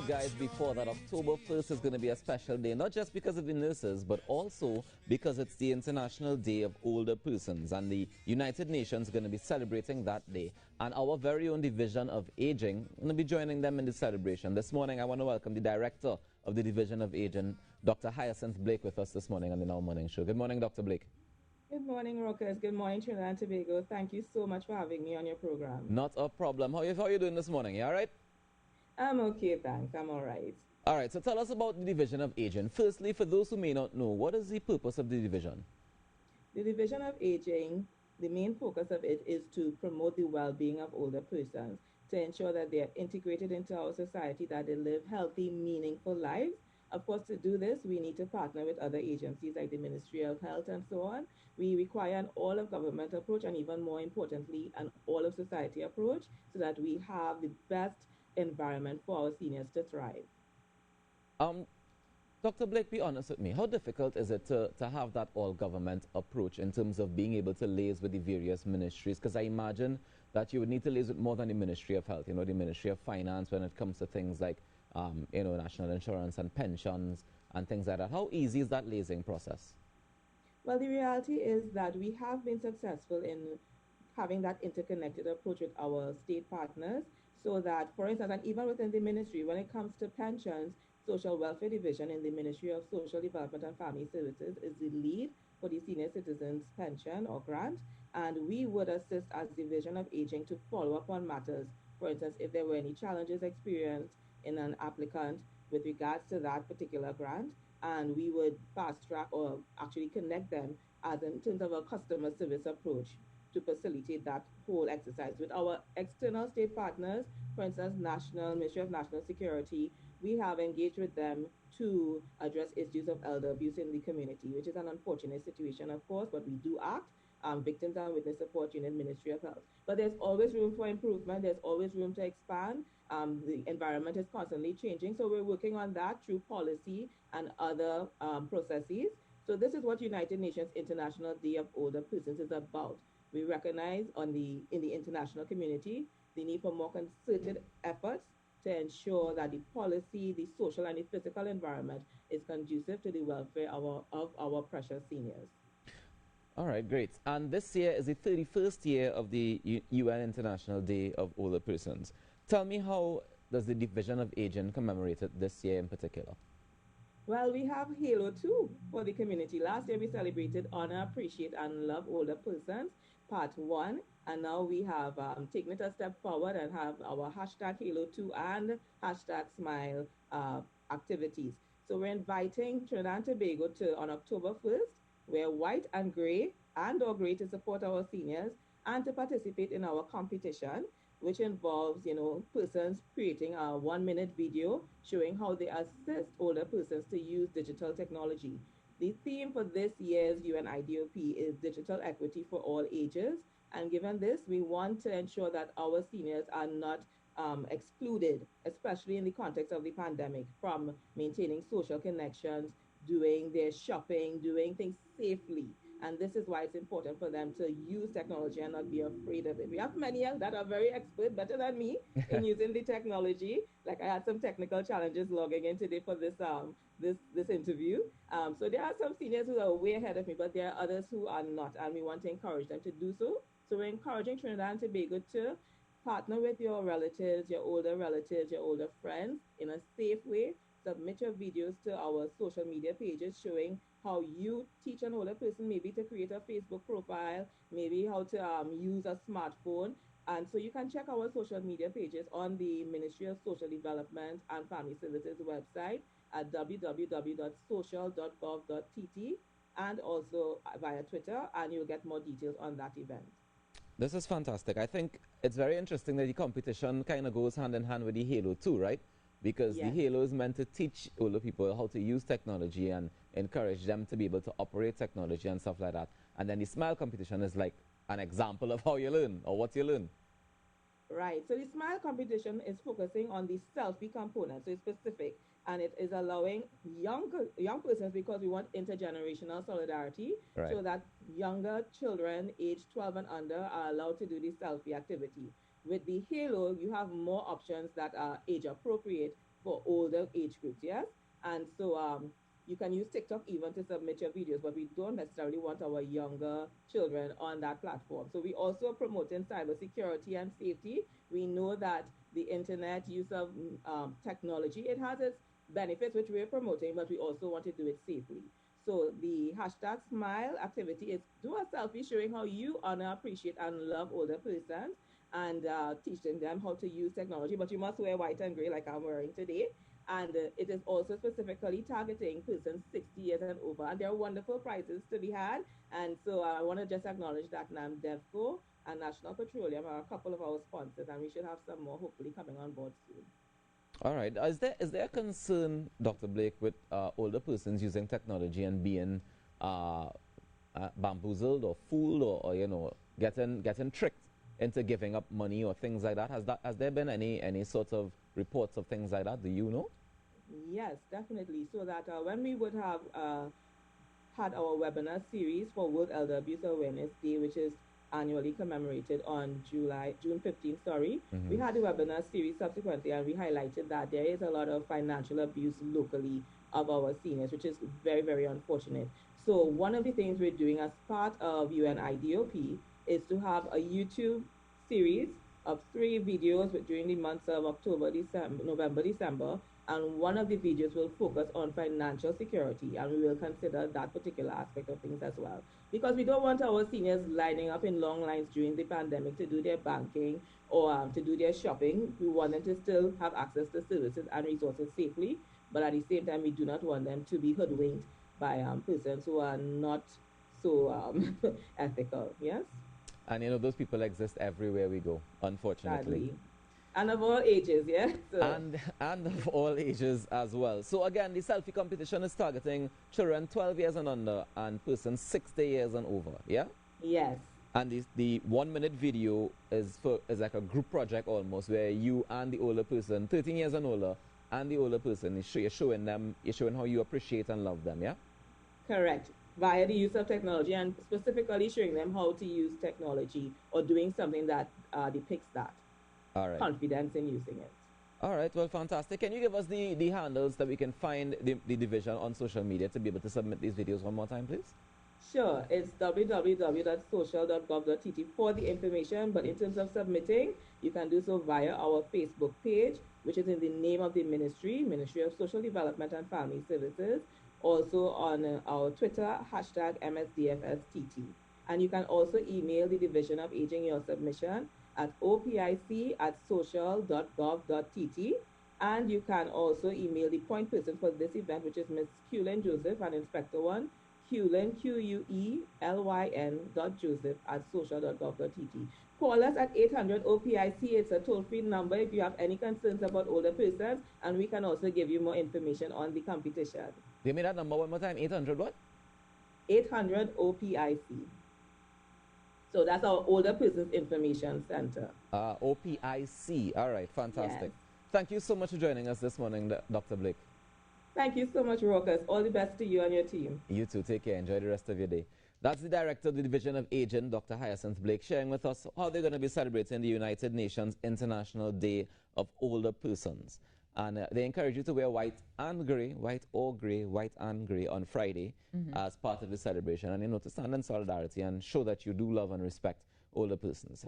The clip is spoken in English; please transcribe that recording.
you guys before that October 1st is going to be a special day, not just because of the nurses, but also because it's the International Day of Older Persons, and the United Nations is going to be celebrating that day. And our very own Division of Aging going to be joining them in the celebration. This morning, I want to welcome the Director of the Division of Aging, Dr. Hyacinth Blake, with us this morning on the Now Morning Show. Good morning, Dr. Blake. Good morning, Rawkus. Good morning, Trinidad and Tobago. Thank you so much for having me on your program. Not a problem. How are you doing this morning? You all right? I'm okay, thanks. I'm all right. All right, so tell us about the Division of Aging. Firstly, for those who may not know, what is the purpose of the division? The Division of Aging, the main focus of it is to promote the well-being of older persons, to ensure that they are integrated into our society, that they live healthy, meaningful lives. Of course, to do this, we need to partner with other agencies like the Ministry of Health and so on. We require an all-of-government approach and, even more importantly, an all-of-society approach so that we have the best environment for our seniors to thrive. Dr. Blake, be honest with me. How difficult is it to have that all-government approach in terms of being able to liaise with the various ministries? Because I imagine that you would need to liaise with more than the Ministry of Health, the Ministry of Finance when it comes to things like, national insurance and pensions and things like that. How easy is that liaising process? Well, the reality is that we have been successful in having that interconnected approach with our state partners, so that, for instance, and even within the ministry, when it comes to pensions, Social Welfare Division in the Ministry of Social Development and Family Services is the lead for the senior citizens pension or grant, and we would assist as Division of Aging to follow up on matters. For instance, if there were any challenges experienced in an applicant with regards to that particular grant, and we would fast track or actually connect them as in terms of a customer service approach to facilitate that whole exercise. With our external state partners, for instance, Ministry of National Security, we have engaged with them to address issues of elder abuse in the community, which is an unfortunate situation, of course, but we do act. Victims and Witness Support Unit, Ministry of Health. But there's always room for improvement. There's always room to expand. The environment is constantly changing. So we're working on that through policy and other processes. So this is what United Nations International Day of Older Persons is about. We recognize in the international community the need for more concerted efforts to ensure that the policy, the social and the physical environment is conducive to the welfare of our precious seniors. All right, great. And this year is the 31st year of the UN International Day of Older Persons. Tell me, how does the Division of Aging commemorate it this year in particular? Well, we have Halo 2 for the community. Last year we celebrated Honor, Appreciate and Love Older Persons, Part 1. And now we have taken it a step forward and have our hashtag Halo 2 and hashtag Smile activities. So we're inviting Trinidad and Tobago to, on October 1st, wear white and gray or gray to support our seniors and to participate in our competition, which involves, persons creating a 1-minute video showing how they assist older persons to use digital technology. The theme for this year's UNIDOP is digital equity for all ages. And given this, we want to ensure that our seniors are not excluded, especially in the context of the pandemic, from maintaining social connections, doing their shopping, doing things safely. And this is why it's important for them to use technology and not be afraid of it. We have many that are very expert, better than me, in using the technology. Like I had some technical challenges logging in today for this this interview. So there are some seniors who are way ahead of me, but there are others who are not, and we want to encourage them to do so. So we're encouraging Trinidad and Tobago to partner with your relatives, your older friends in a safe way. Submit your videos to our social media pages showing how you teach an older person maybe to create a Facebook profile, maybe how to use a smartphone. And so you can check our social media pages on the Ministry of Social Development and Family Services website at www.social.gov.tt and also via Twitter, and you'll get more details on that event. This is fantastic. I think it's very interesting that the competition kind of goes hand in hand with the Halo too, right? Because yes, the Halo is meant to teach older people how to use technology and encourage them to be able to operate technology and stuff like that. And then the Smile competition is like an example of how you learn or what you learn. Right. So the Smile competition is focusing on the selfie component. So it's specific, and it is allowing young persons, because we want intergenerational solidarity, right, so that younger children aged 12 and under are allowed to do the selfie activity. With the Halo, you have more options that are age appropriate for older age groups, yes? And so you can use TikTok even to submit your videos, but we don't necessarily want our younger children on that platform. So we also are promoting cybersecurity and safety. We know that the internet use of technology, it has its benefits, which we're promoting, but we also want to do it safely. So the hashtag smile activity is do a selfie showing how you honor, appreciate, and love older persons and teaching them how to use technology. But you must wear white and gray like I'm wearing today. And it is also specifically targeting persons 60 years and over. And there are wonderful prizes to be had. And so I want to just acknowledge that NAMDEVCO and National Petroleum are a couple of our sponsors, and we should have some more hopefully coming on board soon. All right. Is there a concern, Dr. Blake, with older persons using technology and being bamboozled or fooled or you know getting tricked into giving up money or things like that? Has there been any sort of reports of things like that? Do you know? Yes, definitely. So that when we would have had our webinar series for World Elder Abuse Awareness Day, which is annually commemorated on June 15th, sorry. We had a webinar series subsequently, and we highlighted that there is a lot of financial abuse locally of our seniors, which is very, very unfortunate. So one of the things we're doing as part of UNIDOP is to have a YouTube series of 3 videos during the months of October, December, November, December, and one of the videos will focus on financial security, and we will consider that particular aspect of things as well. Because we don't want our seniors lining up in long lines during the pandemic to do their banking or to do their shopping. We want them to still have access to services and resources safely, but at the same time, we do not want them to be hoodwinked by persons who are not so ethical, yes? And you know those people exist everywhere we go, unfortunately. Sadly. And of all ages, yeah? So. And of all ages as well. So again, the selfie competition is targeting children 12 years and under and persons 60 years and over, yeah? Yes. And the 1-minute video is like a group project almost, where you and the older person, 13 years and older, and the older person, you're showing how you appreciate and love them, yeah? Correct. Via the use of technology, and specifically showing them how to use technology or doing something that depicts that. All right. Confidence in using it. All right, well, fantastic. Can you give us the handles that we can find the division on social media to be able to submit these videos one more time, please? Sure, it's www.social.gov.tt for the information, but in terms of submitting, you can do so via our Facebook page, which is in the name of the Ministry of Social Development and Family Services, also on our Twitter, hashtag MSDFSTT. And you can also email the Division of Aging your submission at opic@social.gov.tt. And you can also email the point person for this event, which is Ms. Culin Joseph, and Inspector 1, Culin, QUELYN.Joseph@social.gov.tt. Call us at 800 OPIC. It's a toll-free number if you have any concerns about older persons, and we can also give you more information on the competition. Give me that number one more time. 800 what? 800 OPIC. So that's our Older Persons Information Center. OPIC. All right, fantastic. Yes. Thank you so much for joining us this morning, Dr. Blake. Thank you so much, Rawkus. All the best to you and your team. You too. Take care. Enjoy the rest of your day. That's the Director of the Division of Aging, Dr. Hyacinth Blake, sharing with us how they're going to be celebrating the United Nations International Day of Older Persons. And they encourage you to wear white and gray, white or gray, white and gray on Friday as part of the celebration. And, you know, to stand in solidarity and show that you do love and respect older persons.